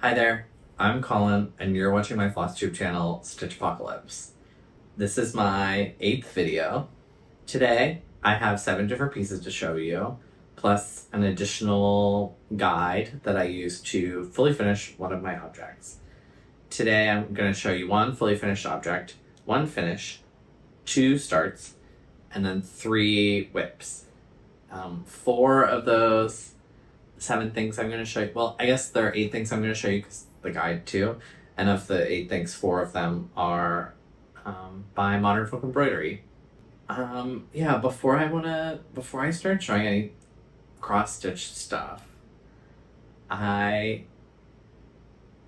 Hi there, I'm Colin, and you're watching my Flosstube channel, Stitch Apocalypse. This is my 8th video. Today, I have 7 different pieces to show you, plus an additional guide that I use to fully finish one of my objects. Today, I'm going to show you 1 fully finished object, 1 finish, 2 starts, and then 3 whips. 4 of those 7 things I'm going to show you. Well, I guess there are 8 things I'm going to show you because the guide too. And of the 8 things, 4 of them are by Modern Folk Embroidery. Yeah, before I start showing any cross-stitch stuff, I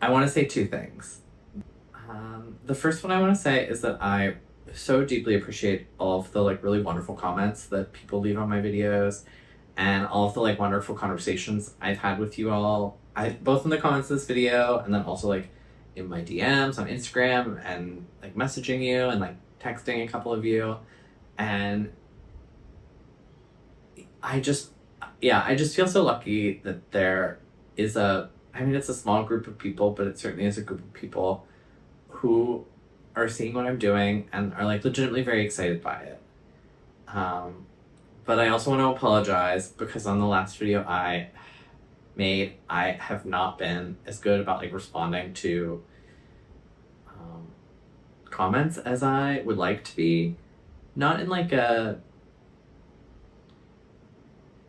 want to say 2 things. The first one I want to say is that I so deeply appreciate all of the really wonderful comments that people leave on my videos, and all of the wonderful conversations I've had with you all. Both in the comments of this video, and then also in my DMs on Instagram, and messaging you and texting a couple of you, and I just feel so lucky that there is it's a small group of people, but it certainly is a group of people who are seeing what I'm doing and are legitimately very excited by it. But I also want to apologize because on the last video I made, I have not been as good about responding to comments as I would like to be. Not in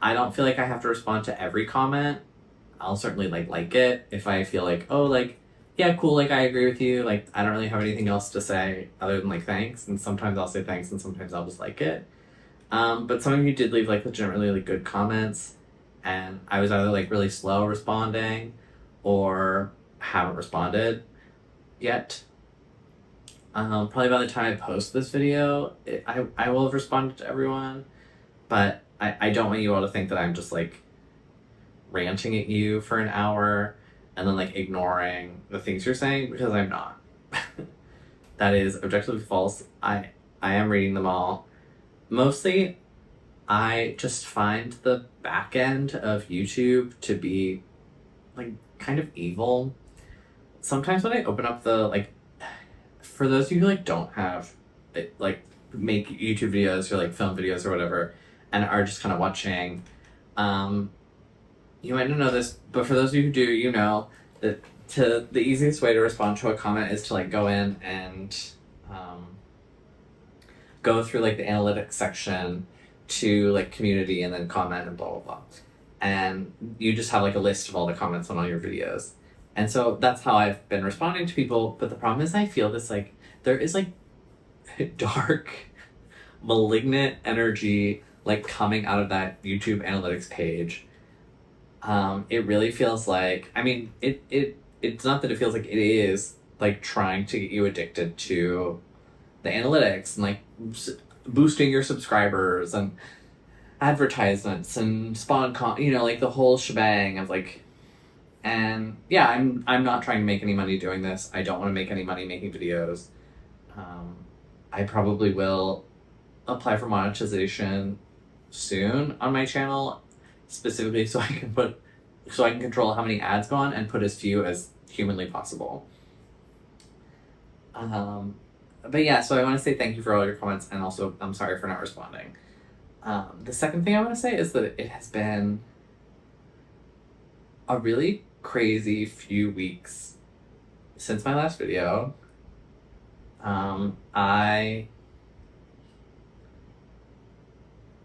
I don't feel like I have to respond to every comment. I'll certainly like it if I feel yeah, cool, I agree with you, I don't really have anything else to say other than thanks, and sometimes I'll say thanks and sometimes I'll just like it. But some of you did leave legitimately good comments, and I was either really slow responding or haven't responded yet. Probably by the time I post this video, I will have responded to everyone, but I don't want you all to think that I'm just ranting at you for an hour and then ignoring the things you're saying, because I'm not. That is objectively false. I am reading them all. Mostly, I just find the back end of YouTube to be kind of evil. Sometimes when I open up the for those of you who don't have make YouTube videos or film videos or whatever, and are just kind of watching, you might not know this, but for those of you who do, you know that the easiest way to respond to a comment is to go in and go through the analytics section to community and then comment and blah blah blah, and you just have a list of all the comments on all your videos. And so that's how I've been responding to people. But the problem is I feel this there is dark malignant energy coming out of that YouTube analytics page. It really feels it's not that it feels it is trying to get you addicted to the analytics and boosting your subscribers and advertisements and spawn the whole shebang of and yeah, I'm not trying to make any money doing this. I don't want to make any money making videos. I probably will apply for monetization soon on my channel, specifically so I can control how many ads go on and put as few as humanly possible. But yeah, so I want to say thank you for all your comments, and also I'm sorry for not responding. The second thing I want to say is that it has been a really crazy few weeks since my last video. I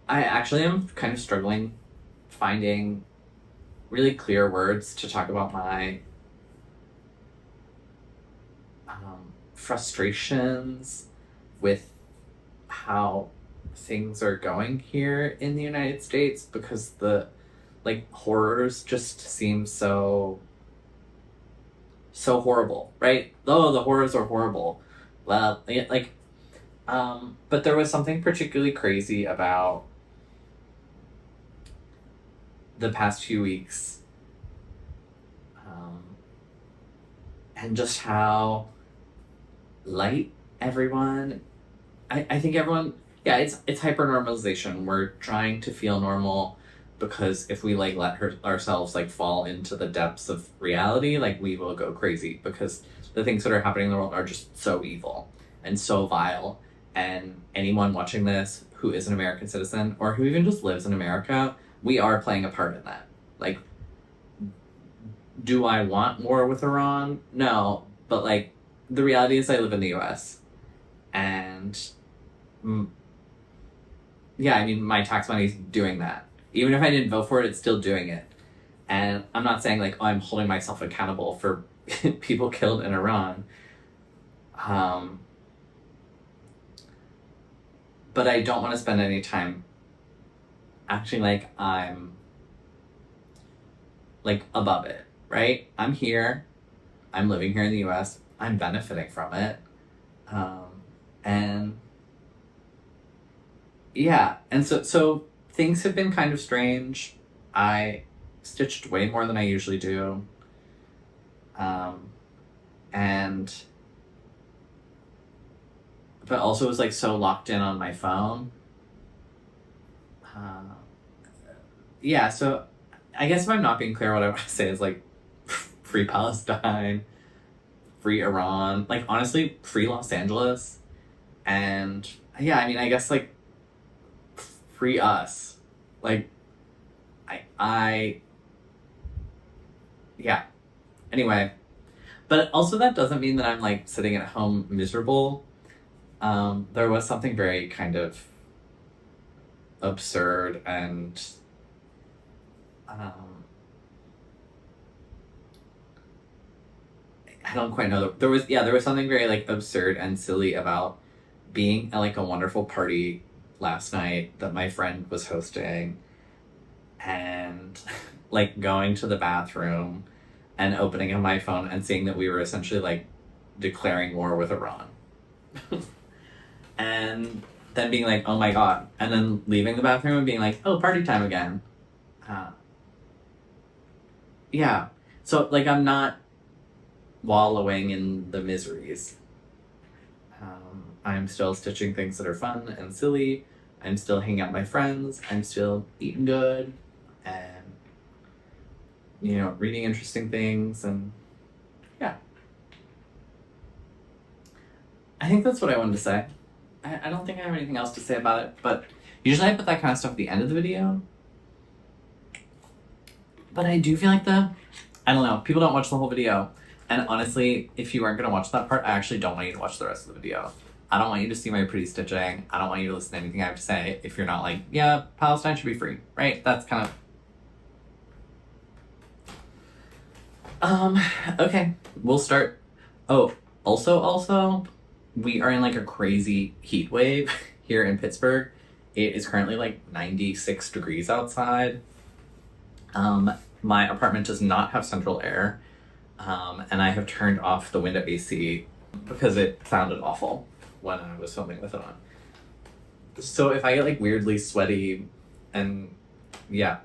actually am kind of struggling finding really clear words to talk about my frustrations with how things are going here in the United States, because the horrors just seem so horrible, right? Oh, the horrors are horrible. Well, but there was something particularly crazy about the past few weeks, and just how light everyone, I think everyone, yeah, it's hyper normalization. We're trying to feel normal. because if we like let ourselves like fall into the depths of reality, like we will go crazy, because the things that are happening in the world are just so evil and so vile. And anyone watching this who is an American citizen or who even just lives in America, we are playing a part in that. Like, do I want war with Iran? No, but like the reality is I live in the US, and yeah, I mean, my tax money is doing that. Even if I didn't vote for it, it's still doing it. And I'm not saying like, oh, I'm holding myself accountable for people killed in Iran. But I don't want to spend any time acting like I'm like above it, right? I'm here. I'm living here in the US. I'm benefiting from it. And yeah, and so things have been kind of strange. I stitched way more than I usually do. But also was like so locked in on my phone. Yeah, so I guess if I'm not being clear, what I want to say is like free Palestine, free Iran, like honestly, free Los Angeles. And yeah, I mean, I guess like free us. Like, yeah. Anyway, but also that doesn't mean that I'm like sitting at home miserable. There was something very kind of absurd and I don't quite know. There was something very like absurd and silly about being at like a wonderful party last night that my friend was hosting, and like going to the bathroom and opening up my phone and seeing that we were essentially like declaring war with Iran. And then being like, oh my god, and then leaving the bathroom and being like, oh, party time again. Yeah, so like I'm not wallowing in the miseries. I'm still stitching things that are fun and silly. I'm still hanging out with my friends. I'm still eating good and, you know, reading interesting things. And yeah, I think that's what I wanted to say. I don't think I have anything else to say about it, but usually I put that kind of stuff at the end of the video. But I do feel like I don't know, people don't watch the whole video. And honestly, if you aren't going to watch that part, I actually don't want you to watch the rest of the video. I don't want you to see my pretty stitching. I don't want you to listen to anything I have to say if you're not like, yeah, Palestine should be free, right? That's kind of... Okay, we'll start. Oh, also, we are in like a crazy heat wave here in Pittsburgh. It is currently like 96 degrees outside. My apartment does not have central air. And I have turned off the window AC because it sounded awful when I was filming with it on. So if I get like weirdly sweaty, and yeah,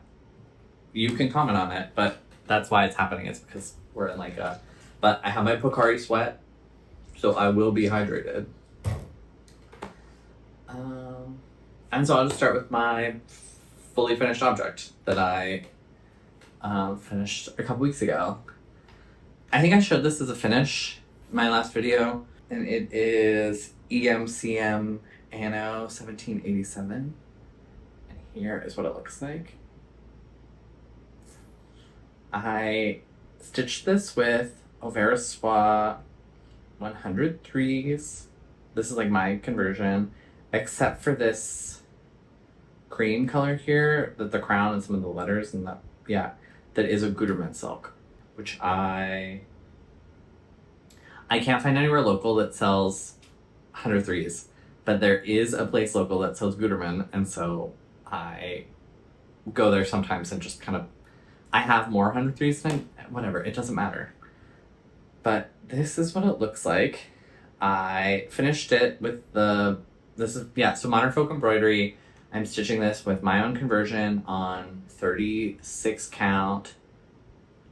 you can comment on it, but that's why it's happening. It's because we're in like but I have my Pocari Sweat, so I will be hydrated. And so I'll just start with my fully finished object that I finished a couple weeks ago. I think I showed this as a finish in my last video, and it is EMCM ANNO 1787. And here is what it looks like. I stitched this with Soie 103s. This is like my conversion, except for this cream color here, that the crown and some of the letters and that is a Gutermann silk, which I can't find anywhere local that sells 103s, but there is a place local that sells Gutermann, and so I go there sometimes and just kind of, I have more 103s than whatever, it doesn't matter. But this is what it looks like. I finished it with so Modern Folk Embroidery. I'm stitching this with my own conversion on 36 count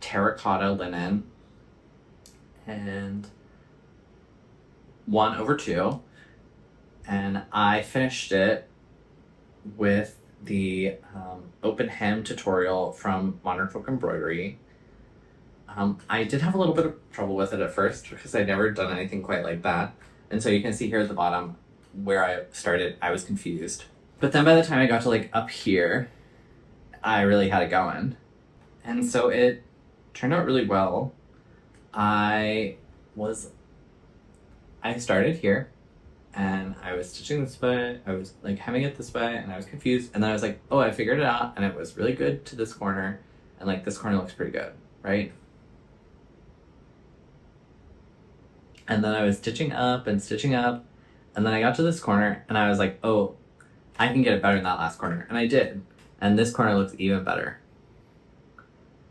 terracotta linen and 1/2, and I finished it with the open hem tutorial from Modern Folk Embroidery. I did have a little bit of trouble with it at first because I'd never done anything quite like that. And so you can see here at the bottom where I started, I was confused. But then by the time I got to like up here, I really had it going. And so it turned out really well. I started here and I was stitching this way, I was like hemming it this way, and I was confused. And then I was like, oh, I figured it out, and it was really good to this corner, and like this corner looks pretty good, right? And then I was stitching up, and then I got to this corner, and I was like, oh, I can get it better in that last corner. And I did. And this corner looks even better.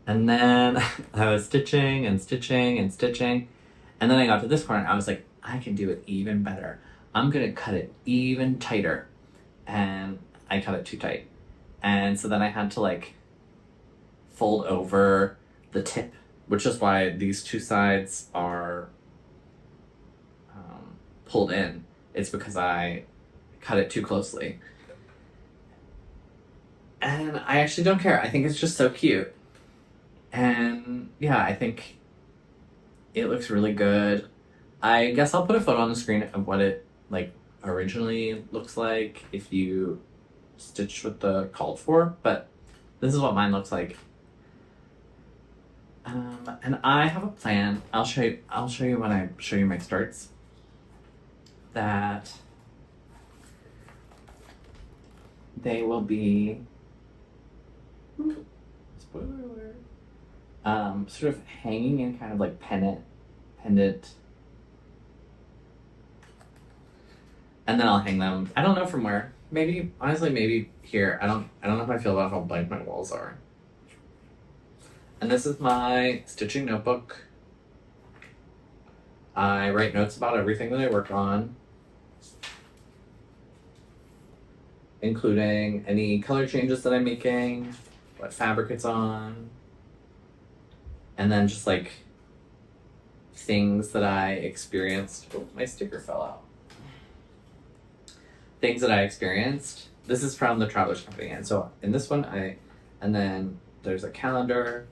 And then I was stitching, and then I got to this corner, and I was like, I can do it even better. I'm gonna cut it even tighter. And I cut it too tight. And so then I had to like fold over the tip, which is why these two sides are pulled in. It's because I cut it too closely. And I actually don't care. I think it's just so cute. And yeah, I think it looks really good. I guess I'll put a photo on the screen of what it like originally looks like if you stitch with the called for, but this is what mine looks like. And I have a plan. I'll show you when I show you my starts. That they will be spoiler alert, sort of hanging in kind of like pendant, and then I'll hang them. I don't know from where. Maybe honestly, maybe here. I don't know how I feel about how blank my walls are. And this is my stitching notebook. I write notes about everything that I work on, including any color changes that I'm making, what fabric it's on, and then just like things that I experienced. Oh, my sticker fell out. Things that I experienced. This is from the Traveler's Company, and so in this one and then there's a calendar,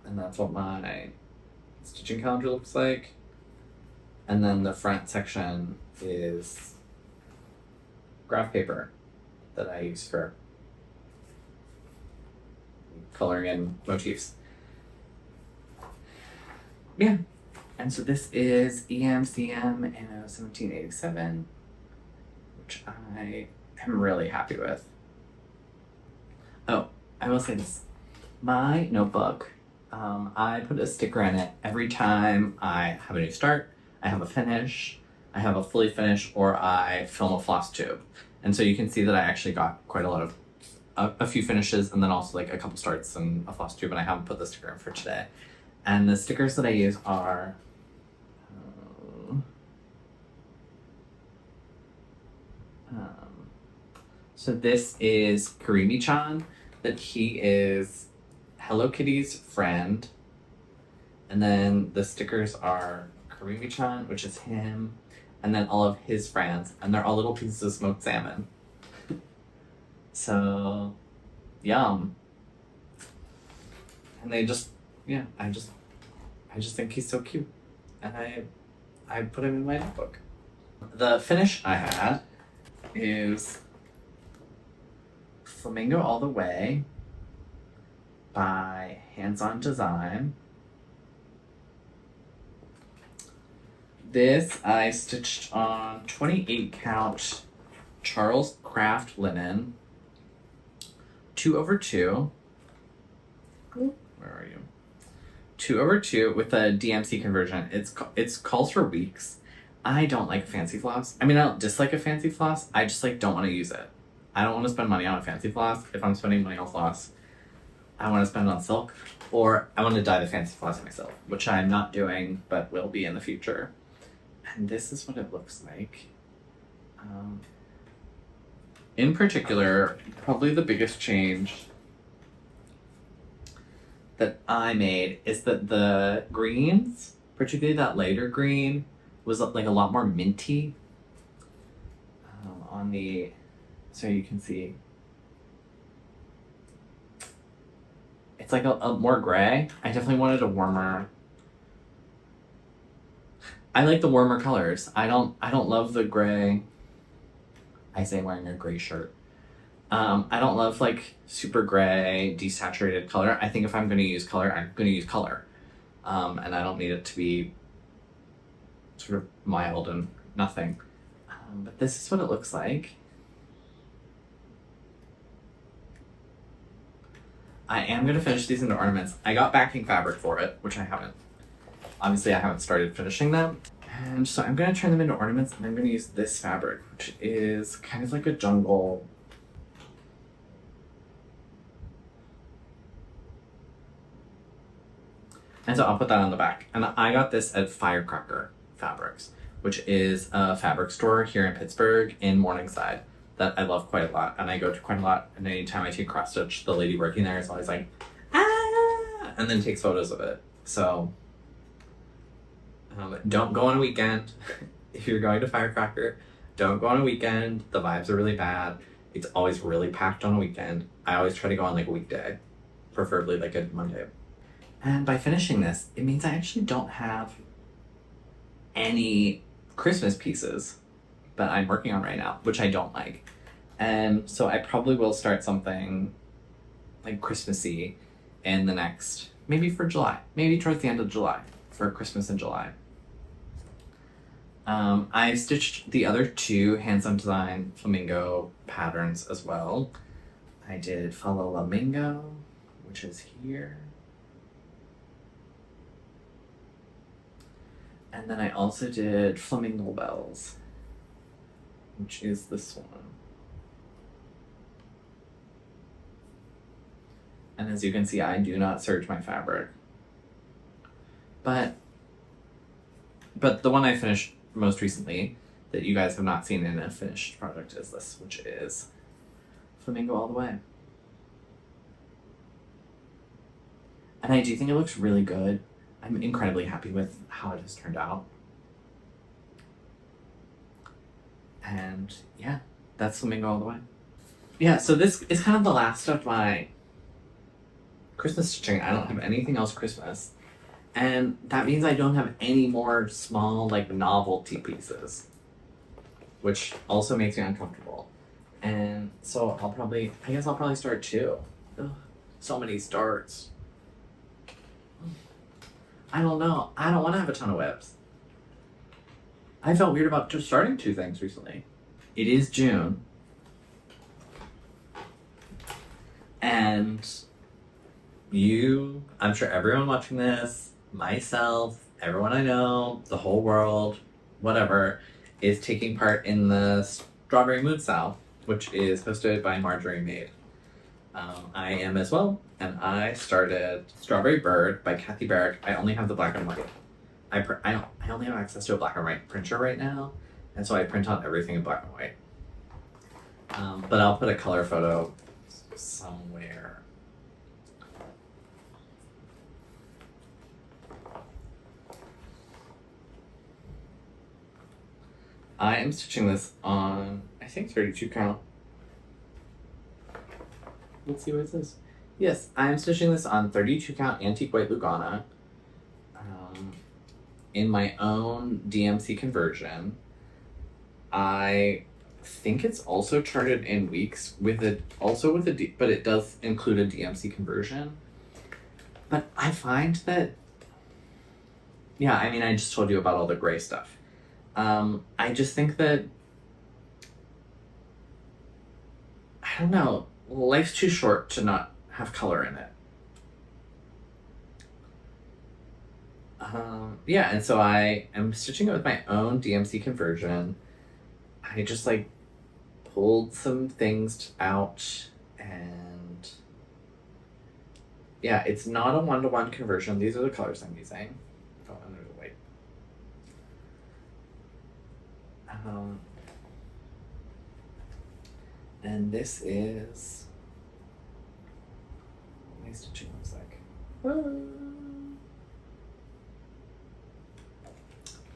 and that's what my stitching calendar looks like. And then the front section is graph paper that I use for coloring in motifs. Yeah. And so this is EMCM ANNO 1787, which I am really happy with. Oh, I will say this. My notebook, I put a sticker in it every time I have a new start, I have a finish, I have a fully finished, or I film a floss tube. And so you can see that I actually got quite a lot of, a few finishes, and then also like a couple starts and a floss tube, and I haven't put the sticker in for today. And the stickers that I use are, so this is Karimi-chan, that he is Hello Kitty's friend. And then the stickers are Karimi-chan, which is him, and then all of his friends, and they're all little pieces of smoked salmon. So, yum. And they just, yeah, I just think he's so cute. And I put him in my notebook. The finish I had is Flamingo All the Way by Hands On Design. This I stitched on 28 count Charles Craft linen, 2/2. Where are you? 2/2 with a DMC conversion. It's calls for weeks. I don't like a fancy floss. I mean, I don't dislike a fancy floss. I just like don't want to use it. I don't want to spend money on a fancy floss. If I'm spending money on floss, I want to spend it on silk, or I want to dye the fancy floss myself, which I'm not doing, but will be in the future. And this is what it looks like. In particular, probably the biggest change that I made is that the greens, particularly that lighter green, was like a lot more minty on the so you can see. It's like a more gray. I definitely wanted a warmer. I like the warmer colors. I don't love the gray. I say wearing a gray shirt. I don't love like super gray, desaturated color. I think if I'm going to use color, I'm going to use color. And I don't need it to be sort of mild and nothing. But this is what it looks like. I am going to finish these into ornaments. I got backing fabric for it, which I haven't. Obviously, I haven't started finishing them. And so I'm going to turn them into ornaments, and I'm going to use this fabric, which is kind of like a jungle. And so I'll put that on the back. And I got this at Firecracker Fabrics, which is a fabric store here in Pittsburgh in Morningside that I love quite a lot. And I go to quite a lot. And anytime I take cross stitch, the lady working there is always like, ah, and then takes photos of it. So don't go on a weekend. If you're going to Firecracker, don't go on a weekend. The vibes are really bad. It's always really packed on a weekend. I always try to go on like a weekday, preferably like a Monday. And by finishing this, it means I actually don't have any Christmas pieces that I'm working on right now, which I don't like. And so I probably will start something like Christmassy in the next, maybe for July, maybe towards the end of July, for Christmas in July. I stitched the other two Hands-On Design Flamingo patterns as well. I did Follow Lammegien, which is here. And then I also did Flamingo Bells, which is this one. And as you can see, I do not serge my fabric. But the one I finished most recently that you guys have not seen in a finished product is this, which is Flamingo all the way. And I do think it looks really good. I'm incredibly happy with how it has turned out. And yeah, that's Flamingo all the way. Yeah, so this is kind of the last of my Christmas stitching. I don't have anything else Christmas. And that means I don't have any more small, like, novelty pieces, which also makes me uncomfortable. And so I guess I'll probably start two. Ugh, so many starts. I don't know. I don't want to have a ton of WIPs. I felt weird about just starting two things recently. It is June. And I'm sure everyone watching this, myself, everyone I know, the whole world, whatever, is taking part in the Strawberry Mood Sal, which is hosted by Marjorie Maid. I am as well, and I started Strawberry Bird by Kathy Barrick. I only have the black and white. I only have access to a black and white printer right now, and so I print out everything in black and white. But I'll put a color photo somewhere. I am stitching this on, I think, 32 count. Let's see what it says. Yes, I am stitching this on 32 count antique white Lugana in my own DMC conversion. I think it's also charted in weeks but it does include a DMC conversion. But I find that, yeah, I mean, I just told you about all the gray stuff. I just think that, I don't know, life's too short to not have color in it. Yeah, and so I am stitching it with my own DMC conversion. I just like pulled some things out, and yeah, it's not a 1-to-1 conversion. These are the colors I'm using. Oh, and there's a white. And this is what my stitching looks like.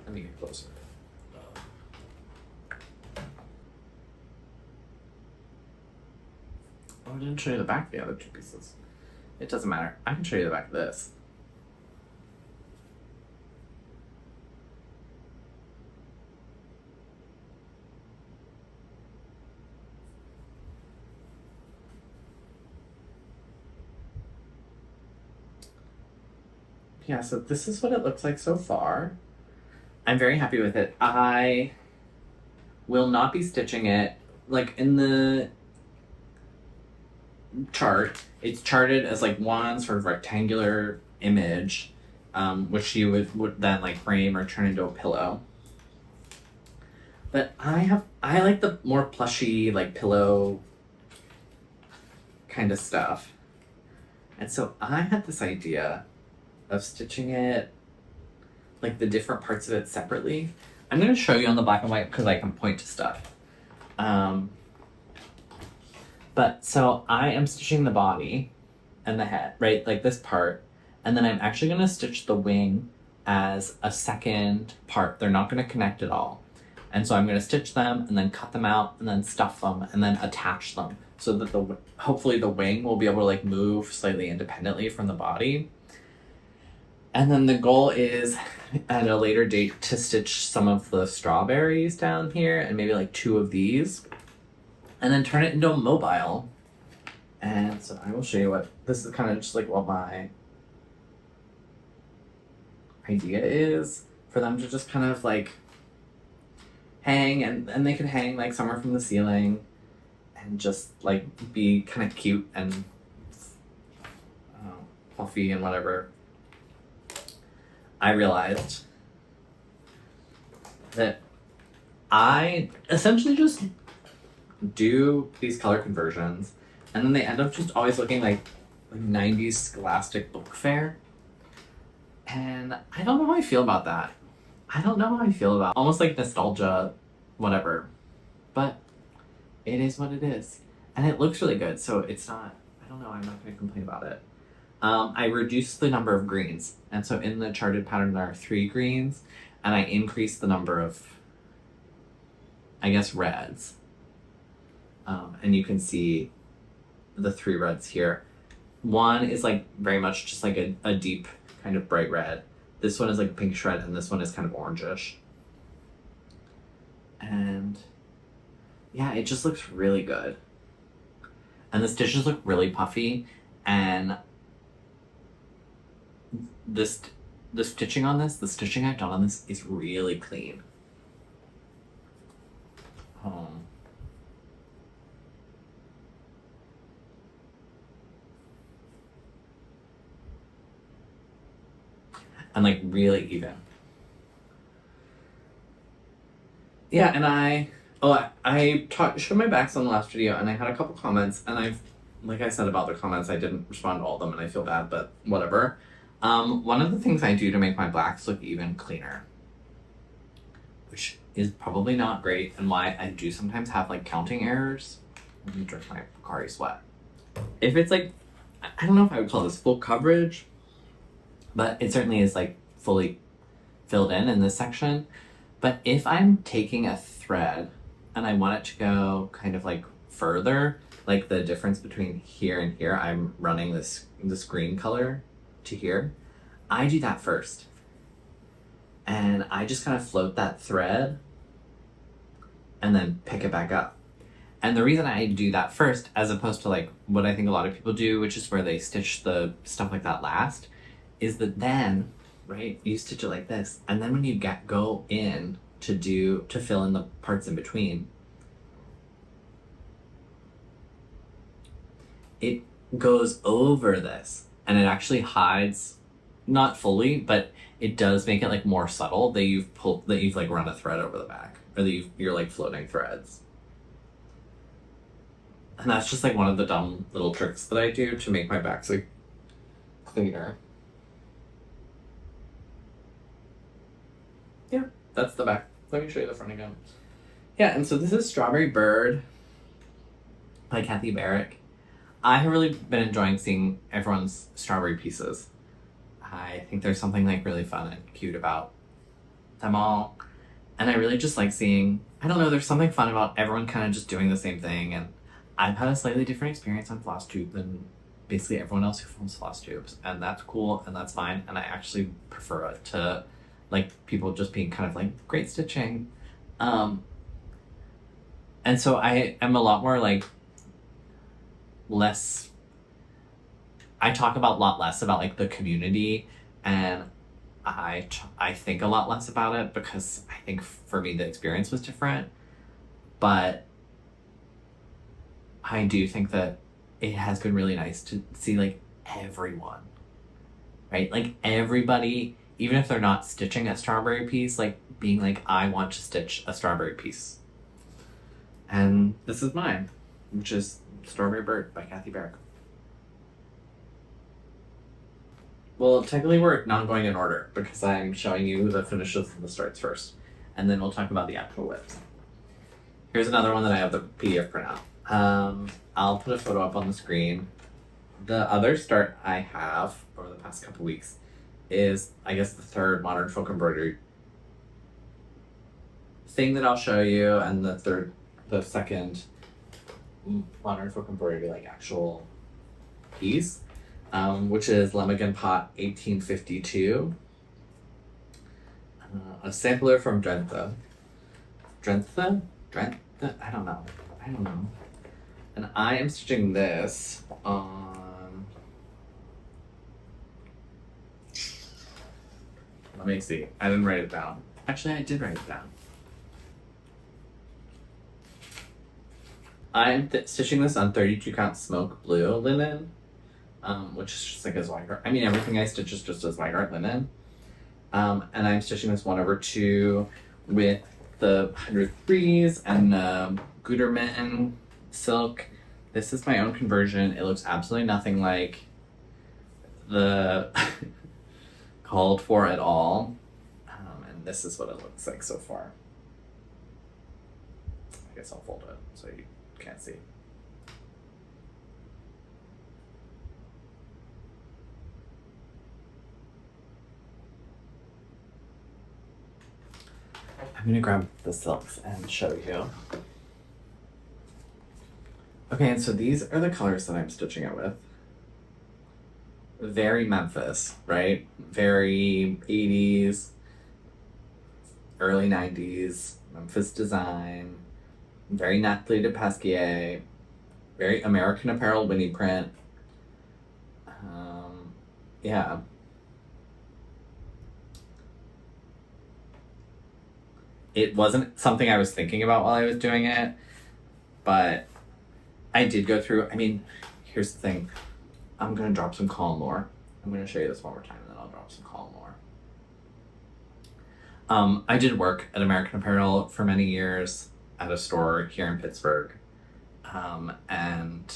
Let me get closer. didn't show you the back of the other two pieces. It doesn't matter. I can show you the back of this. Yeah, so this is what it looks like so far. I'm very happy with it. I will not be stitching it. Like in the chart, it's charted as like one sort of rectangular image, which you would then like frame or turn into a pillow. But I like the more plushy, like pillow kind of stuff. And so I had this idea of stitching it, like the different parts of it separately. I'm going to show you on the black and white because I can point to stuff. But so I am stitching the body and the head, right? Like this part. And then I'm actually going to stitch the wing as a second part. They're not going to connect at all. And so I'm going to stitch them and then cut them out and then stuff them and then attach them so that hopefully the wing will be able to like move slightly independently from the body. And then the goal is at a later date to stitch some of the strawberries down here and maybe like 2 of these and then turn it into a mobile. And so I will show you what, this is kind of just like what my idea is for them to just kind of like hang and they could hang like somewhere from the ceiling and just like be kind of cute and fluffy and whatever. I realized that I essentially just do these color conversions and then they end up just always looking like 90s Scholastic book fair. And I don't know how I feel about that. I don't know how I feel about almost like nostalgia, whatever. But it is what it is. And it looks really good, so it's not, I don't know, I'm not going to complain about it. I reduced the number of greens. And so in the charted pattern, there are 3 greens. And I increased the number of, I guess, reds. And you can see the 3 reds here. One is like very much just like a deep kind of bright red. This one is like a pinkish red, and this one is kind of orangish. And yeah, it just looks really good. And the stitches look really puffy, and the stitching on this, the stitching I've done on this is really clean. And like really even. Yeah, and I showed my backs on the last video, and I had a couple comments, and like I said about the comments, I didn't respond to all of them, and I feel bad, but whatever. One of the things I do to make my blacks look even cleaner, which is probably not great, and why I do sometimes have like counting errors. Let me drink my Pocari Sweat. If it's like, I don't know if I would call this full coverage, but it certainly is like fully filled in this section. But if I'm taking a thread and I want it to go kind of like further, like the difference between here and here, I'm running this green color to here, I do that first. And I just kind of float that thread and then pick it back up. And the reason I do that first, as opposed to like what I think a lot of people do, which is where they stitch the stuff like that last, is that then, right, you stitch it like this, and then when you go in to fill in the parts in between, it goes over this, and it actually hides, not fully, but it does make it like more subtle that you've like run a thread over the back, or that you're like floating threads. And that's just like one of the dumb little tricks that I do to make my backs like cleaner. Yeah, that's the back. Let me show you the front again. Yeah, and so this is Strawberry Bird by Kathy Barrick. I have really been enjoying seeing everyone's strawberry pieces. I think there's something like really fun and cute about them all. And I really just like seeing, I don't know, there's something fun about everyone kind of just doing the same thing. And I've had a slightly different experience on Flosstube than basically everyone else who films Flosstubes, and that's cool and that's fine, and I actually prefer it to like people just being kind of like great stitching. And so I am a lot more like less, I talk about a lot less about like the community, and I think a lot less about it because I think for me the experience was different, but I do think that it has been really nice to see like everyone, right? Like everybody, even if they're not stitching a strawberry piece, like being like, I want to stitch a strawberry piece. And this is mine, which is Strawberry Bird by Kathy Barrick. Well, technically we're not going in order because I'm showing you the finishes and the starts first. And then we'll talk about the actual whips. Here's another one that I have the PDF printout. I'll put a photo up on the screen. The other start I have over the past couple weeks is, I guess, the third Modern Folk Embroidery thing that I'll show you, and the second Modern Folk Embroidery like actual piece, which is Lammegien Pot 1852. A sampler from Drenthe. Drenthe? I don't know. And I am stitching this on, let me see, I didn't write it down. Actually, I did write it down. I'm stitching this on 32 count smoke blue linen, which is just like a Zweigart. I mean, everything I stitch is just a Zweigart linen. And I'm stitching this 1/2 with the 103s and Gutermitten silk. This is my own conversion. It looks absolutely nothing like the called for at all. And this is what it looks like so far. I guess I'll fold it so you can't see. I'm gonna grab the silks and show you. Okay, and so these are the colors that I'm stitching it with. Very Memphis, right? Very 80s, early 90s, Memphis design. Very Nathalie du Pasquier. Very American Apparel Winnie print. Yeah. It wasn't something I was thinking about while I was doing it, but I did go through, I mean, here's the thing. I'm going to drop some Colmore. I'm going to show you this one more time and then I'll drop some Colmore. I did work at American Apparel for many years at a store here in Pittsburgh. And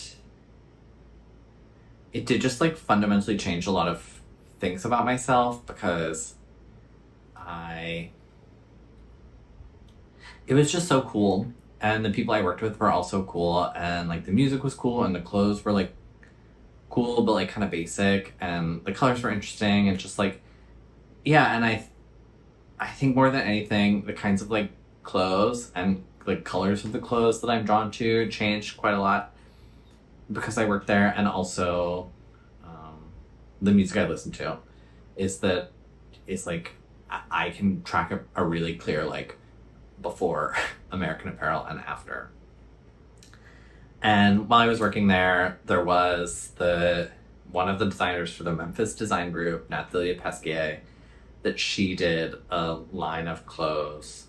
it did just like fundamentally change a lot of things about myself because it was just so cool, and the people I worked with were also cool, and like the music was cool, and the clothes were like cool but like kind of basic, and the colors were interesting, and just like, yeah. And I think more than anything, the kinds of like clothes and like colors of the clothes that I'm drawn to changed quite a lot because I worked there, and also the music I listen to is like I can track a really clear like before American Apparel and after. And while I was working there, there was one of the designers for the Memphis design group, Nathalie du Pasquier, that she did a line of clothes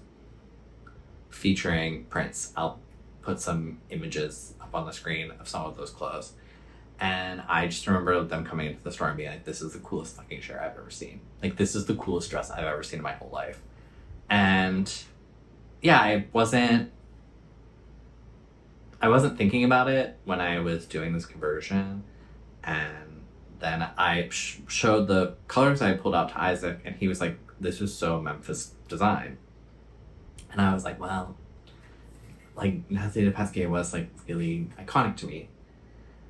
featuring prints. I'll put some images up on the screen of some of those clothes. And I just remember them coming into the store and being like, this is the coolest fucking shirt I've ever seen. Like, this is the coolest dress I've ever seen in my whole life. And yeah, I wasn't thinking about it when I was doing this conversion. And then I showed the colors I pulled out to Isaac, and he was like, this is so Memphis design. And I was like, well, like Nathalie du Pasquier was like really iconic to me.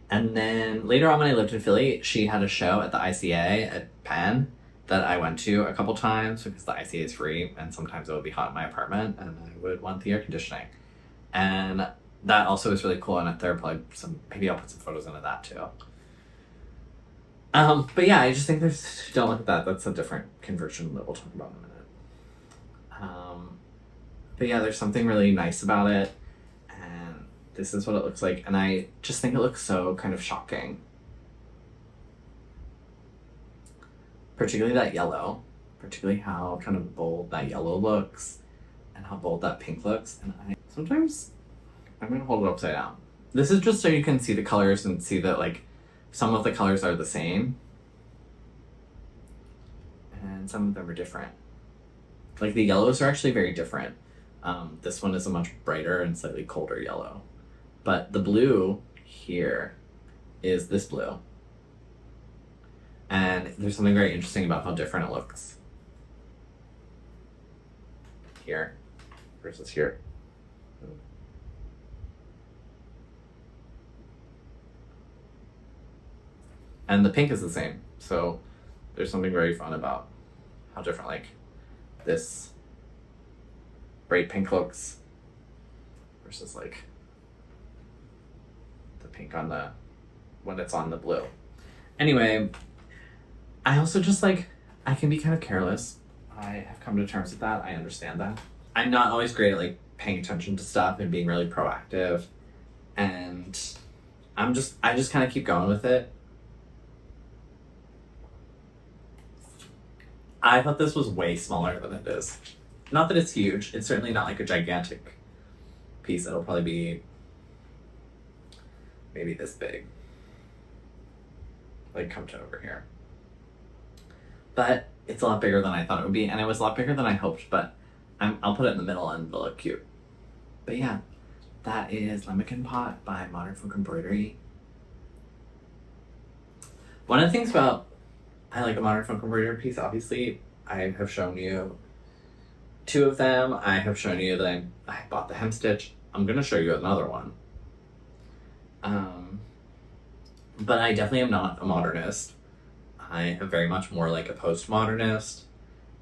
And then later on when I lived in Philly, she had a show at the ICA at Penn that I went to a couple times because the ICA is free, and sometimes it would be hot in my apartment and I would want the air conditioning. And that also is really cool, and there are probably maybe I'll put some photos into that too. But yeah, I just think don't look at that. That's a different conversion that we'll talk about in a minute. But yeah, there's something really nice about it, and this is what it looks like, and I just think it looks so kind of shocking. Particularly that yellow, particularly how kind of bold that yellow looks, and how bold that pink looks, and sometimes I'm gonna hold it upside down. This is just so you can see the colors and see that like some of the colors are the same and some of them are different. Like the yellows are actually very different. This one is a much brighter and slightly colder yellow, but the blue here is this blue, and there's something very interesting about how different it looks here versus here. And the pink is the same, so there's something very fun about how different like this bright pink looks versus like the pink on the when it's on the blue. Anyway, I also just like I can be kind of careless. I have come to terms with that. I understand that. I'm not always great at like paying attention to stuff and being really proactive, and I just kind of keep going with it. I thought this was way smaller than it is. Not that it's huge. It's certainly not like a gigantic piece. It'll probably be maybe this big. Like come to over here. But it's a lot bigger than I thought it would be, and it was a lot bigger than I hoped, but I'll put it in the middle and it'll look cute. But yeah, that is Lammegien Pot by Modern Folk Embroidery. One of the things about I like a Modern Folk Embroidery piece, obviously. I have shown you 2 of them. I have shown you that I bought the hem stitch. I'm going to show you another one. But I definitely am not a modernist. I am very much more like a postmodernist.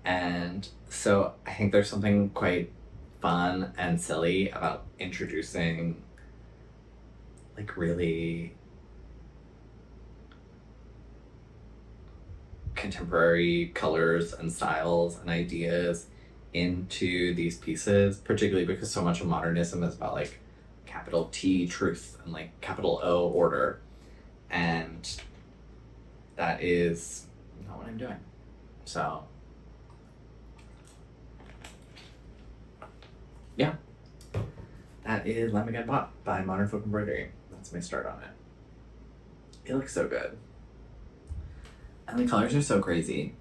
And so I think there's something quite fun and silly about introducing like really contemporary colors and styles and ideas into these pieces, particularly because so much of modernism is about like capital T truth and like capital O order, and that is not what I'm doing. So yeah, that is Lammegien Pot by Modern Folk Embroidery. That's my start on it. It looks so good. And the colors are so crazy.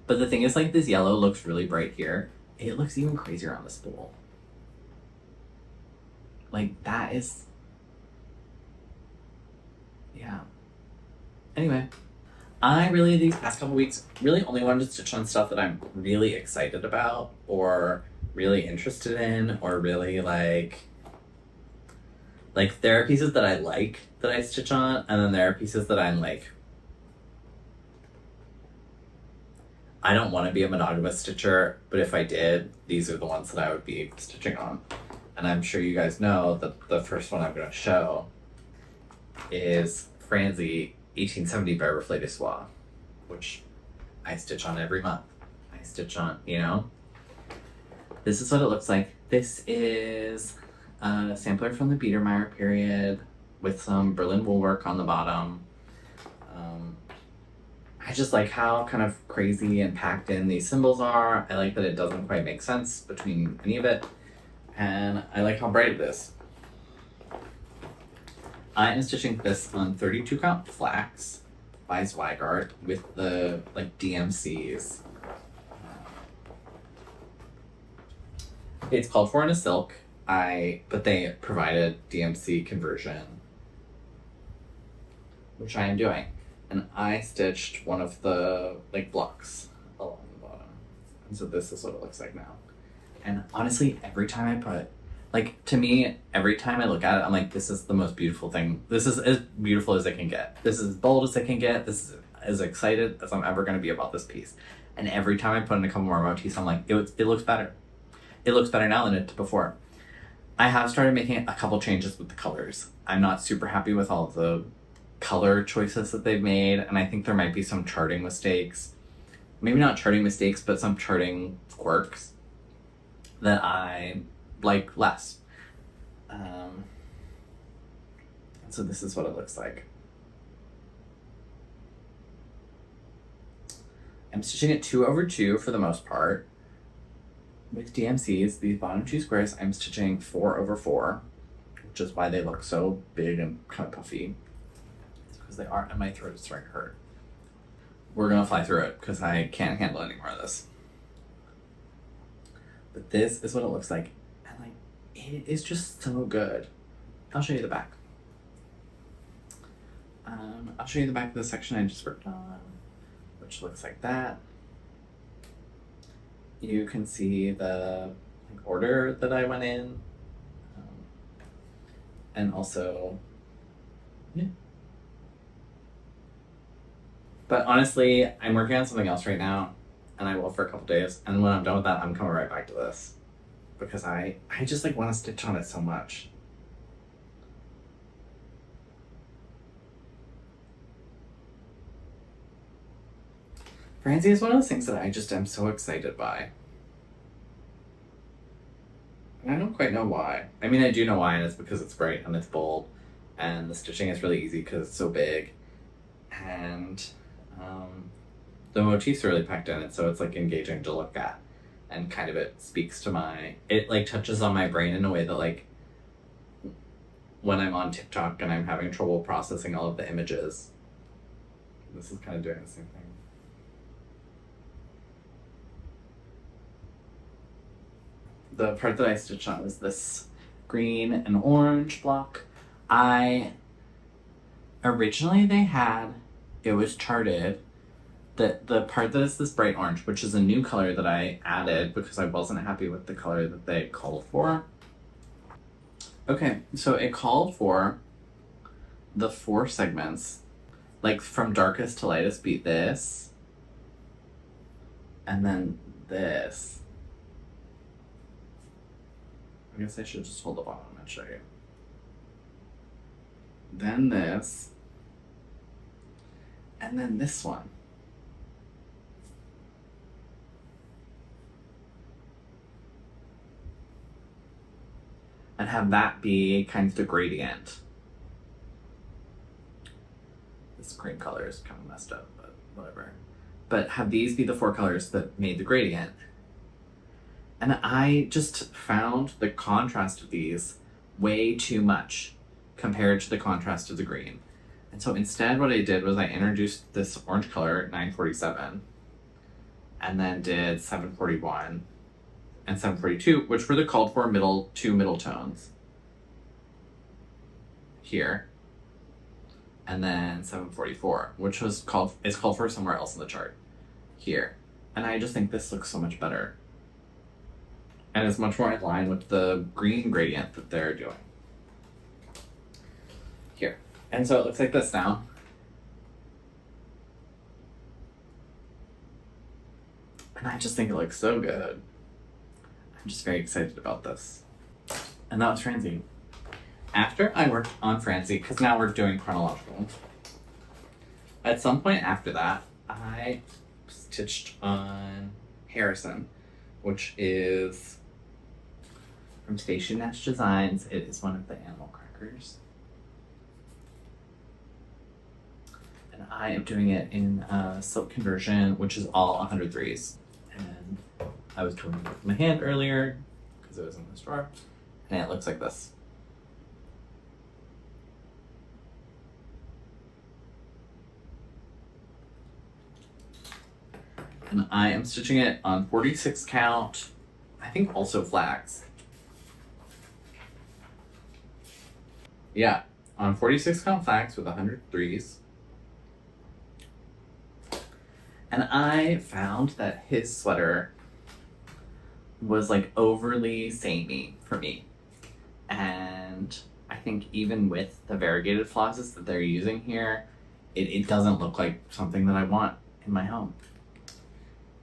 But the thing is, like, this yellow looks really bright here. It looks even crazier on the spool. Like, that is... yeah. Anyway. I really, these past couple weeks, really only wanted to stitch on stuff that I'm really excited about, or really interested in, or really, like, there are pieces that I like that I stitch on, and then there are pieces that I'm, like, I don't want to be a monogamous stitcher, but if I did, these are the ones that I would be stitching on. And I'm sure you guys know that the first one I'm going to show is Franzi 1870 by Reflet Soie, which I stitch on every month. I stitch on, you know. This is what it looks like. This is a sampler from the Biedermeier period with some Berlin wool work on the bottom. I just like how kind of crazy and packed in these symbols are. I like that it doesn't quite make sense between any of it. And I like how bright it is. I am stitching this on 32 count flax by Zweigart with the like DMCs. It's called for in a silk, but they provided DMC conversion, which I am doing. And I stitched one of the like blocks along the bottom. And so this is what it looks like now. And honestly, every time I put, like, to me, every time I look at it, I'm like, this is the most beautiful thing. This is as beautiful as it can get. This is as bold as it can get. This is as excited as I'm ever going to be about this piece. And every time I put in a couple more motifs, I'm like, it looks better. It looks better now than it did before. I have started making a couple changes with the colors. I'm not super happy with all of the color choices that they've made, and I think there might be some charting mistakes. Maybe not charting mistakes, but some charting quirks that I like less. So this is what it looks like. I'm stitching it 2/2 for the most part. With DMCs, these bottom 2 squares, I'm stitching 4/4, which is why they look so big and kind of puffy. It's because they are, and my throat is starting to hurt. We're gonna fly through it because I can't handle any more of this. But this is what it looks like, and like, it is just so good. I'll show you the back. I'll show you the back of the section I just worked on, which looks like that. You can see the order that I went in, and also, yeah. But honestly, I'm working on something else right now, and I will for a couple days, and when I'm done with that, I'm coming right back to this, because I just like want to stitch on it so much. Franzi is one of those things that I just am so excited by. And I don't quite know why. I mean, I do know why, and it's because it's bright and it's bold, and the stitching is really easy because it's so big, and the motifs are really packed in it, so it's like engaging to look at, and kind of it speaks to my, it like touches on my brain in a way that like when I'm on TikTok and I'm having trouble processing all of the images, this is kind of doing the same thing. The part that I stitched on was this green and orange block. Originally it was charted that the part that is this bright orange, which is a new color that I added because I wasn't happy with the color that they called for. Okay, so it called for the 4 segments, like from darkest to lightest be this, and then this. I guess I should just hold the bottom and show you. Then this, and then this one. And have that be kind of the gradient. This green color is kind of messed up, but whatever. But have these be the 4 colors that made the gradient. And I just found the contrast of these way too much compared to the contrast of the green. And so instead what I did was I introduced this orange color, 947, and then did 741 and 742, which were the called for two middle tones here. And then 744, which is called for somewhere else in the chart here. And I just think this looks so much better. And it's much more in line with the green gradient that they're doing here. And so it looks like this now. And I just think it looks so good. I'm just very excited about this. And that was Franzi. After I worked on Franzi, because now we're doing chronological, at some point after that, I stitched on Harrison, which is from Stacy Nash Designs. It is one of the animal crackers. And I am doing it in silk conversion, which is all 103s. And I was doing it with my hand earlier because it was in this drawer, and it looks like this. And I am stitching it on 46 count, I think also flags. Yeah, on 46 count flags with 103s. And I found that his sweater was like overly samey for me. And I think even with the variegated flosses that they're using here, it doesn't look like something that I want in my home.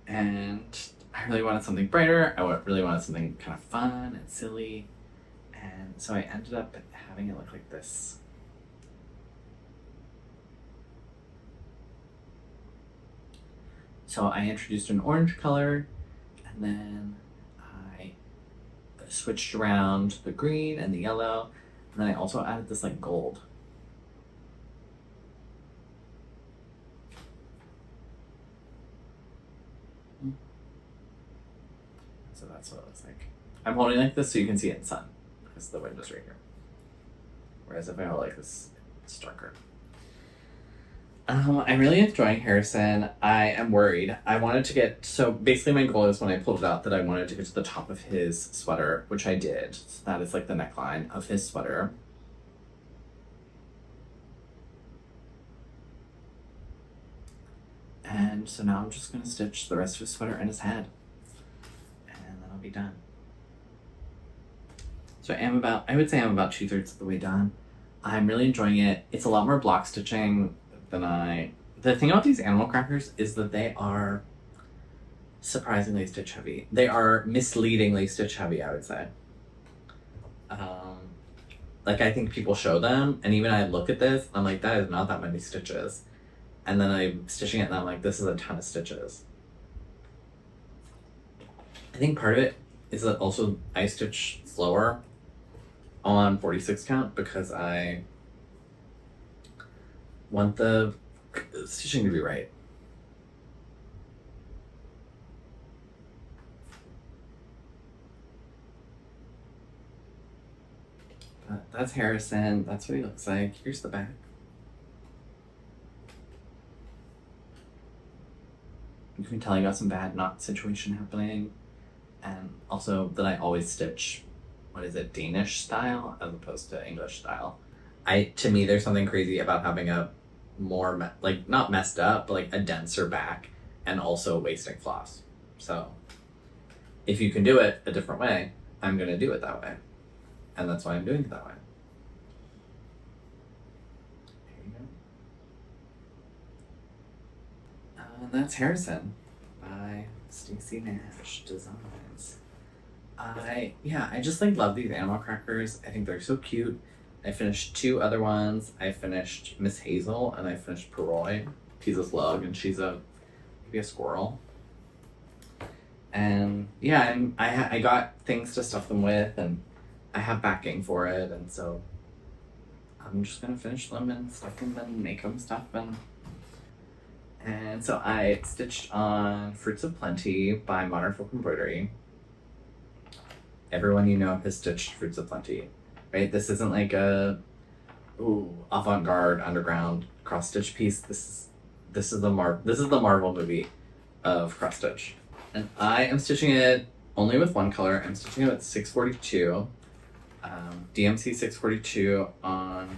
And I really wanted something brighter. I really wanted something kind of fun and silly. And so I ended up having it look like this. So I introduced an orange color, and then I switched around the green and the yellow, and then I also added this like gold. So that's what it looks like. I'm holding like this so you can see it in sun, because the window's right here. Whereas if I hold like this, it's darker. I'm really enjoying Harrison. I am worried. I wanted to get, so basically my goal is when I pulled it out that I wanted to get to the top of his sweater, which I did. So that is like the neckline of his sweater. And so now I'm just gonna stitch the rest of his sweater and his head. And then I'll be done. So I would say I'm about 2/3 of the way done. I'm really enjoying it. It's a lot more block stitching than the thing about these animal crackers is that they are surprisingly stitch heavy. They are misleadingly stitch heavy, I would say. Like I think people show them, and even I look at this, I'm like, that is not that many stitches. And then I'm stitching it and I'm like, this is a ton of stitches. I think part of it is that also I stitch slower on 46 count because I want the stitching to be right. But that's Harrison. That's what he looks like. Here's the back. You can tell I got some bad knot situation happening. And also that I always stitch, Danish style as opposed to English style. To me, there's something crazy about having a more, not messed up, but like a denser back and also wasting floss. So if you can do it a different way, I'm going to do it that way. And that's why I'm doing it that way. There you go. And that's Harrison by Stacy Nash Designs. I just love these animal crackers. I think they're so cute. I finished 2 other ones. I finished Miss Hazel and I finished Peroy. He's a slug and she's maybe a squirrel. And I got things to stuff them with and I have backing for it, and so I'm just gonna finish them and stuff them and make them stuff and so I stitched on Fruits of Plenty by Modern Folk Embroidery. Everyone you know has stitched Fruits of Plenty, right? This isn't like a avant-garde underground cross stitch piece. This is the Marvel movie of cross stitch, and I am stitching it only with one color. I'm stitching it with 642. DMC 642 on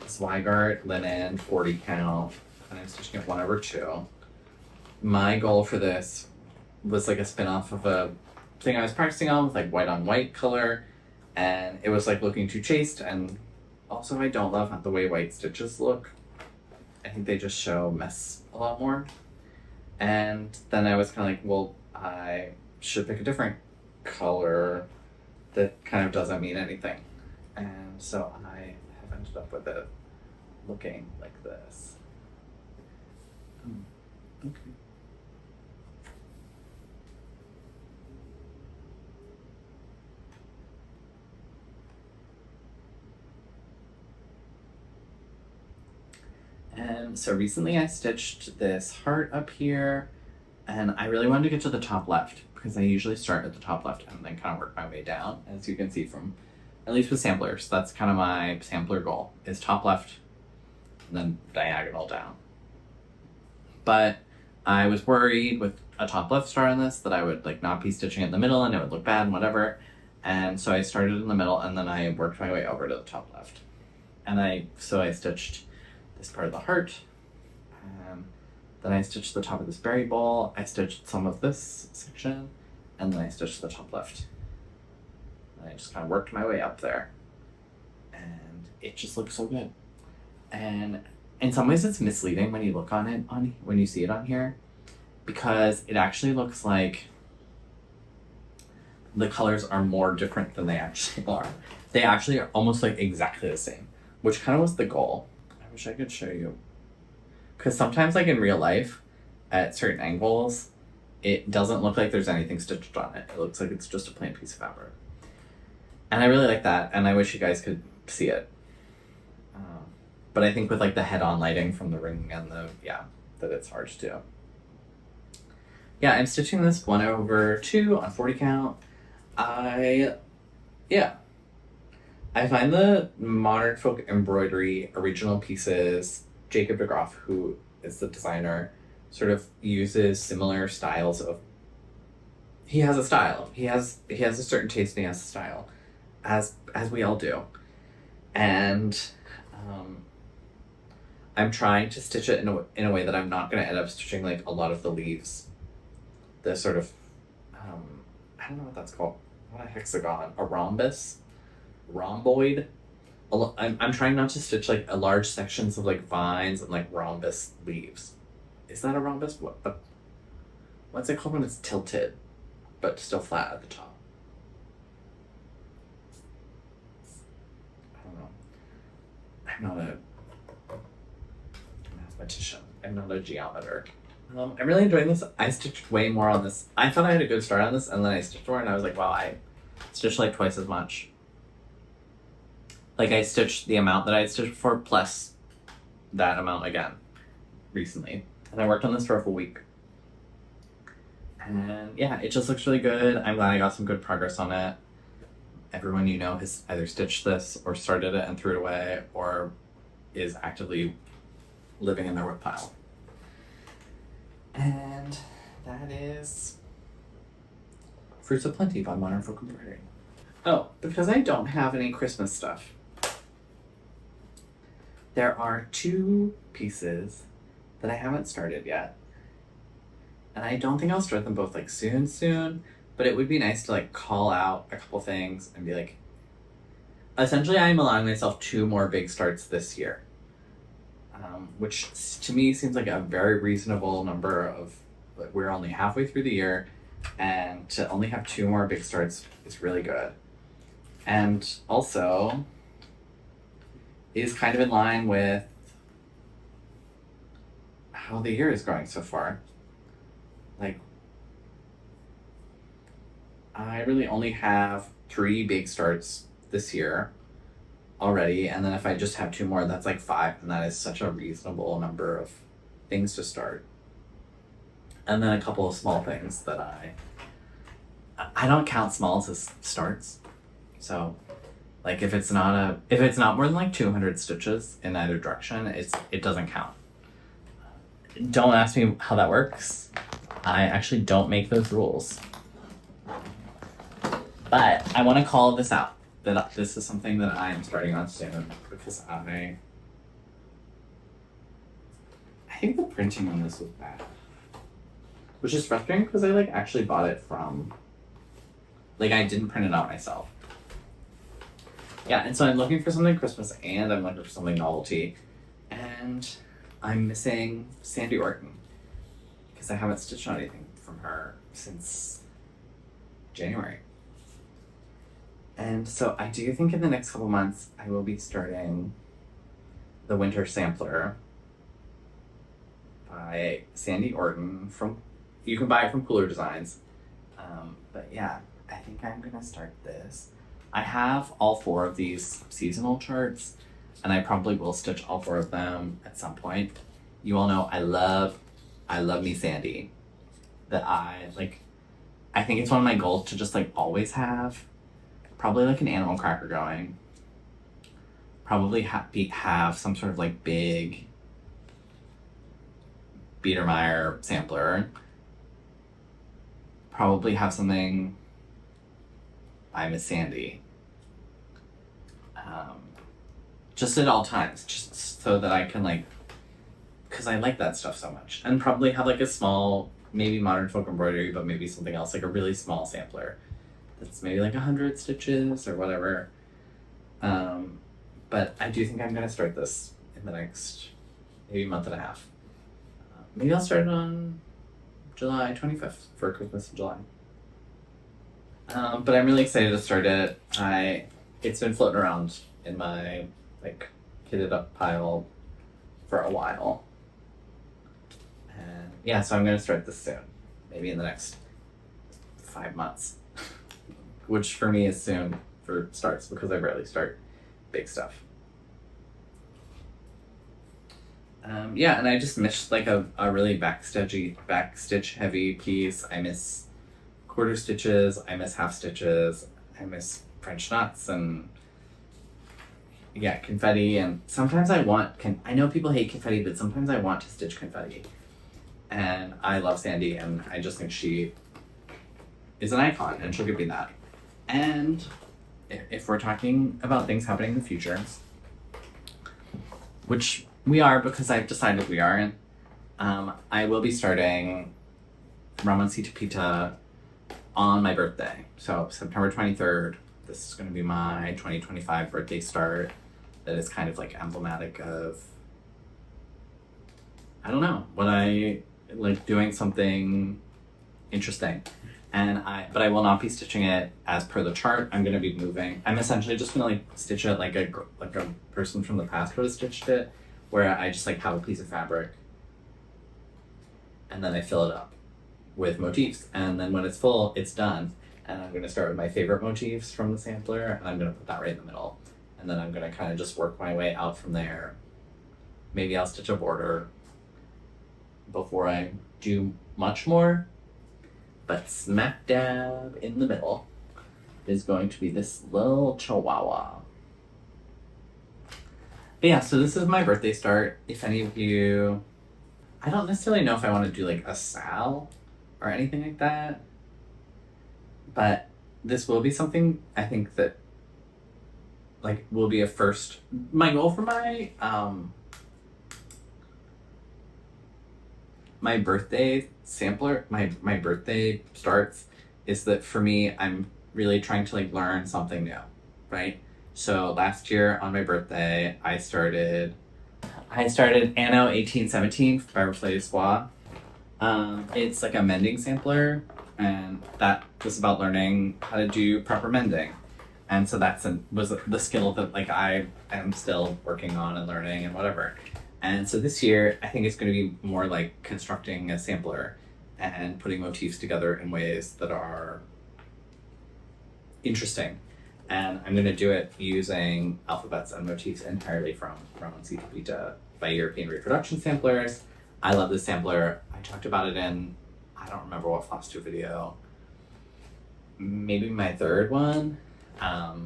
Zweigart linen 40 count, and I'm stitching it 1/2. My goal for this was like a spin-off of a thing I was practicing on with like white on white color, and it was like looking too chaste, and also I don't love the way white stitches look. I think they just show mess a lot more. And then I was kind of like, well, I should pick a different color that kind of doesn't mean anything. And so I have ended up with it looking like this. Okay. And so recently I stitched this heart up here, and I really wanted to get to the top left because I usually start at the top left and then kind of work my way down, as you can see from, at least with samplers. That's kind of my sampler goal, is top left and then diagonal down. But I was worried with a top left start on this that I would like not be stitching in the middle and it would look bad and whatever. And so I started in the middle and then I worked my way over to the top left. And I stitched this part of the heart. Then I stitched the top of this berry bowl. I stitched some of this section, and then I stitched the top left. And I just kind of worked my way up there. And it just looks so good. And in some ways it's misleading when you look on it, when you see it on here, because it actually looks like the colors are more different than they actually are. They actually are almost like exactly the same, which kind of was the goal. I wish I could show you. Because sometimes like in real life, at certain angles, it doesn't look like there's anything stitched on it. It looks like it's just a plain piece of fabric. And I really like that, and I wish you guys could see it. But I think with like the head-on lighting from the ring and that it's hard to do. Yeah, I'm stitching this 1/2 on 40 count. I find the Modern Folk Embroidery original pieces, Jacob de Groff, who is the designer, sort of uses similar styles of. He has a style. He has a certain taste and he has a style, as we all do, and I'm trying to stitch it in a way that I'm not going to end up stitching like a lot of the leaves, the sort of I don't know what that's called. Not a hexagon, a rhombus, rhomboid. I'm trying not to stitch like large sections of like vines and like rhombus leaves. Is that a rhombus? What's it called when it's tilted, but still flat at the top? I don't know. I'm not a mathematician. I'm not a geometer. I'm really enjoying this. I stitched way more on this. I thought I had a good start on this, and then I stitched more, and I was like, wow, I stitched like twice as much. Like, I stitched the amount that I had stitched before, plus that amount again, recently. And I worked on this for a full week. And yeah, it just looks really good. I'm glad I got some good progress on it. Everyone you know has either stitched this, or started it and threw it away, or is actively living in their wood pile. And that is Fruits of Plenty by Modern Folk Embroidery. Oh, because I don't have any Christmas stuff, there are 2 pieces that I haven't started yet. And I don't think I'll start them both like soon, but it would be nice to like call out a couple things and be like, essentially I'm allowing myself 2 more big starts this year. Which to me seems like a very reasonable number of, like, we're only halfway through the year, and to only have 2 more big starts is really good. And also is kind of in line with how the year is going so far. Like, I really only have 3 big starts this year already, and then if I just have 2 more, that's like 5, and that is such a reasonable number of things to start. And then a couple of small things that I don't count smalls as starts. So like if it's not more than like 200 stitches in either direction, it doesn't count. Don't ask me how that works. I actually don't make those rules. But I want to call this out, that this is something that I am starting on soon, because I think the printing on this was bad. Which is frustrating because I like actually bought it from, like, I didn't print it out myself. Yeah, and so I'm looking for something Christmas and I'm looking for something novelty. And I'm missing Sandy Orton, because I haven't stitched on anything from her since January. And so I do think in the next couple months I will be starting the Winter Sampler by Sandy Orton. You can buy it from Cooler Designs. But yeah, I think I'm gonna start this. I have all 4 of these seasonal charts, and I probably will stitch all 4 of them at some point. You all know I love me Sandy. That I think it's one of my goals to just like always have probably like an animal cracker going. Probably have some sort of like big Biedermeier sampler. Probably have something by Miss Sandy. Just at all times, just so that I can like, because I like that stuff so much. And probably have like a small, maybe Modern Folk Embroidery, but maybe something else, like a really small sampler that's maybe like 100 stitches or whatever. But I do think I'm gonna start this in the next maybe month and a half. Maybe I'll start it on July 25th for Christmas in July. But I'm really excited to start it. It's been floating around in my like kitted up pile for a while. And yeah, so I'm gonna start this soon. Maybe in the next 5 months. Which for me is soon for starts because I rarely start big stuff. Yeah, and I just missed like a really backstitch heavy piece. I miss quarter stitches, I miss half stitches, I miss French knots, and yeah, confetti. And sometimes I know people hate confetti, but sometimes I want to stitch confetti. And I love Sandy, and I just think she is an icon, and she'll give me that. And if we're talking about things happening in the future, which we are because I've decided we are, I will be starting Ramoncita Pita on my birthday. So September 23rd, this is going to be my 2025 birthday start. That is kind of like emblematic of, I don't know, what I like doing something interesting. But I will not be stitching it as per the chart. I'm going to be moving. I'm essentially just going to like stitch it like a person from the past would have stitched it, where I just like have a piece of fabric and then I fill it up with motifs. And then when it's full, it's done. And I'm going to start with my favorite motifs from the sampler, and I'm going to put that right in the middle. And then I'm going to kind of just work my way out from there. Maybe I'll stitch a border before I do much more. But smack dab in the middle is going to be this little chihuahua. But yeah, so this is my birthday start. If any of you, I don't necessarily know if I want to do like a sal or anything like that, but this will be something I think that like will be a first. My goal for my my birthday sampler, my birthday starts, is that for me, I'm really trying to like learn something new, right? So last year on my birthday, I started ANNO 1817 by Reflet Soie. It's like a mending sampler, and that was about learning how to do proper mending. And so was the skill that like I am still working on and learning and whatever. And so this year, I think it's going to be more like constructing a sampler and putting motifs together in ways that are interesting. And I'm going to do it using alphabets and motifs entirely from Ramoncita Pita by European Reproduction Samplers. I love this sampler. I talked about it in, I don't remember what Flosstube video, maybe my third one. But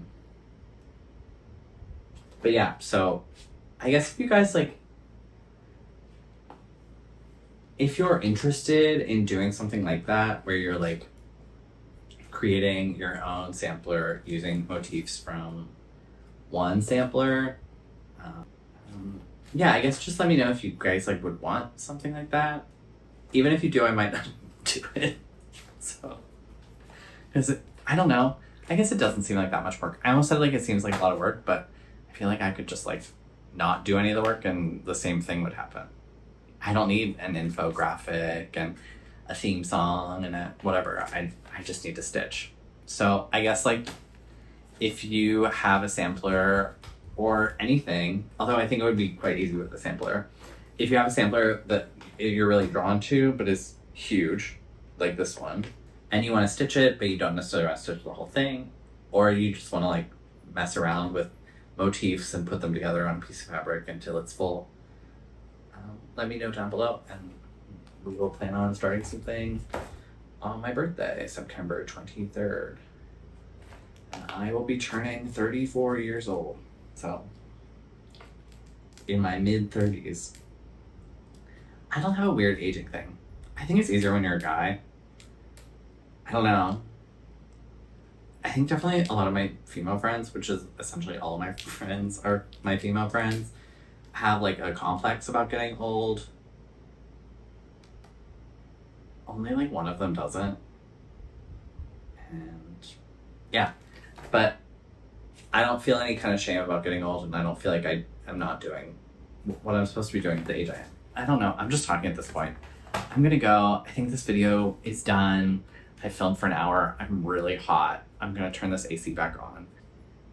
yeah, so I guess if you guys like, if you're interested in doing something like that, where you're like creating your own sampler using motifs from one sampler, yeah, I guess just let me know if you guys like would want something like that. Even if you do, I might not do it. So, because I don't know. I guess it doesn't seem like that much work. I almost said like it seems like a lot of work, but I feel like I could just like not do any of the work and the same thing would happen. I don't need an infographic and a theme song and a whatever. I just need to stitch. So I guess like if you have a sampler or anything, although I think it would be quite easy with the sampler, if you have a sampler that you're really drawn to but is huge, like this one, and you want to stitch it but you don't necessarily want to stitch the whole thing, or you just want to like mess around with motifs and put them together on a piece of fabric until it's full, let me know down below, and we will plan on starting something on my birthday, September 23rd. And I will be turning 34 years old. So, in my mid-30s. I don't have a weird aging thing. I think it's easier when you're a guy. I don't know. I think definitely a lot of my female friends, which is essentially all of my friends are my female friends, have like a complex about getting old. Only like one of them doesn't. And yeah, but I don't feel any kind of shame about getting old, and I don't feel like I am not doing what I'm supposed to be doing at the age I am. I don't know. I'm just talking at this point. I'm gonna go. I think this video is done. I filmed for an hour. I'm really hot. I'm gonna turn this AC back on.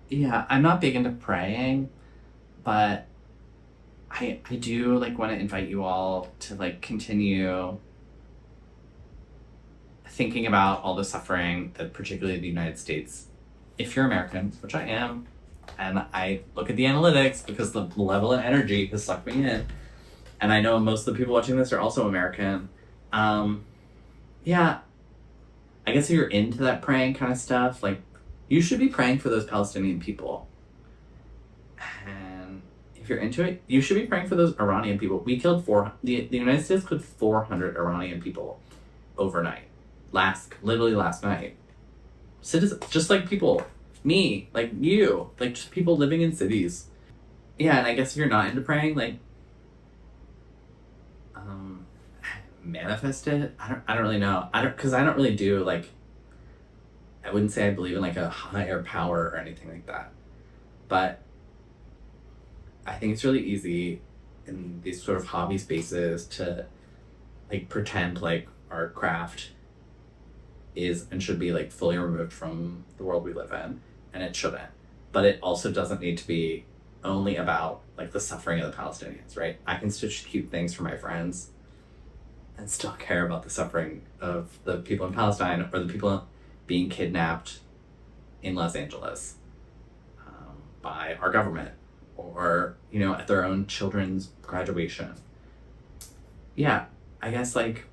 Yeah, I'm not big into praying, but I do like want to invite you all to like continue thinking about all the suffering that particularly the United States, if you're American, which I am, and I look at the analytics because the level of energy has sucked me in, and I know most of the people watching this are also American. Yeah, I guess if you're into that praying kind of stuff, like, you should be praying for those Palestinian people. And if you're into it, you should be praying for those Iranian people. We killed the United States killed 400 Iranian people overnight. Literally last night. Citizens, just like people, me, like you, like just people living in cities. Yeah, and I guess if you're not into praying, like, manifest it. I don't really know. Because I don't really do, like, I wouldn't say I believe in like a higher power or anything like that. But I think it's really easy in these sort of hobby spaces to like pretend like our craft is and should be like fully removed from the world we live in, and it shouldn't. But it also doesn't need to be only about like the suffering of the Palestinians, right? I can stitch cute things for my friends and still care about the suffering of the people in Palestine or the people being kidnapped in Los Angeles by our government, or, you know, at their own children's graduation. Yeah, I guess like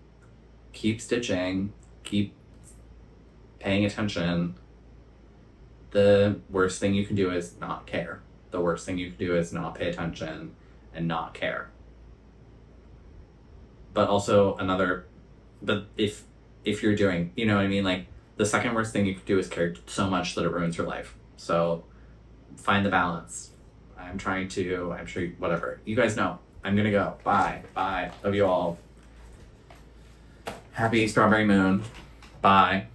keep stitching, keep paying attention. The worst thing you can do is not care. The worst thing you can do is not pay attention and not care. But also but if you're doing, you know what I mean? Like, the second worst thing you could do is care so much that it ruins your life. So find the balance. I'm sure whatever. You guys know. I'm gonna go. Bye. Love you all. Happy Strawberry Moon. Bye.